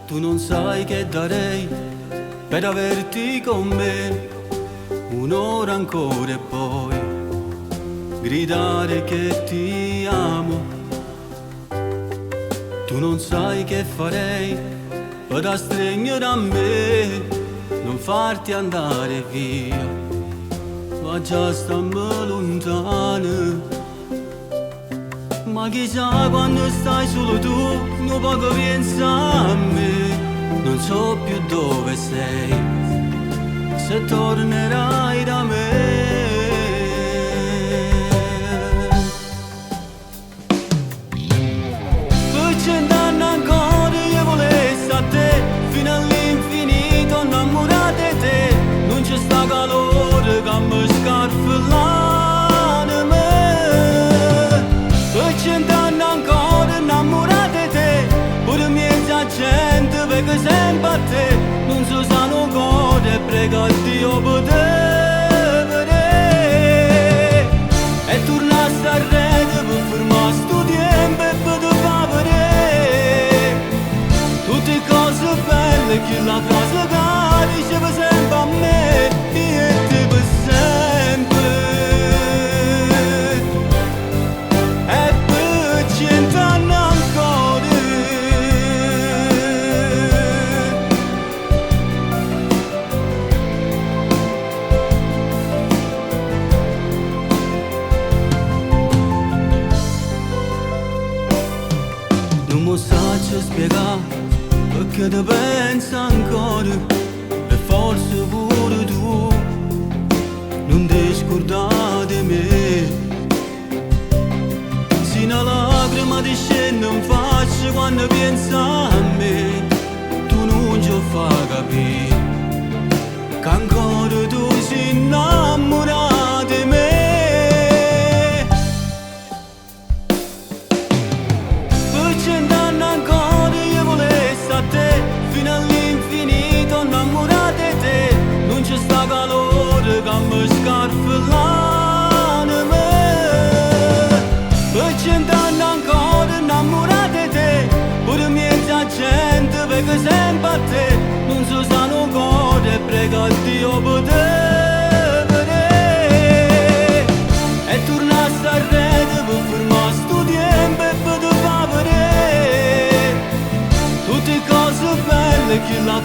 Tu non sai che darei per averti con me un'ora ancora e poi gridare che ti amo. Tu non sai che farei per stringere a me, non farti andare via, ma già stiamo lontani. Ma chissà quando stai solo tu, non poco pensa a me, non so più dove sei, se tornerai da me. Per 100 anni ancora io volessi a te, fino all'infinito innamorato di te, non c'è sta calore che mi scarfa l'anima. Per 100 anni ancora innamorato di te, pure mezza gente perché sempre a te, non so se non gode e prega a Dio poter vedere. E tornasse a rete per fermare sto tempo e per far vedere tutte cose belle che la frase che diceva sempre a me, io e te per sempre. Non mi saggio spiegare perché ti penso ancora, e forse pure tu non ti scordare di me. Se una lacrima ti scende in faccia quando pensa a me, tu non ci fai capire che ancora tu sei innamorata di me. Per 100 anni ancora io volessi a te, fino all'infinito innamorato di te, non c'è sta calore che mi scarfa l'anima. Per 100 anni ancora innamorato di te, pure mezza gente perché sempre a te, non so se non gode e prega a Dio poter vedere. E tornasse a rete per fermare sto tempo e per far vedere tutte cose belle che la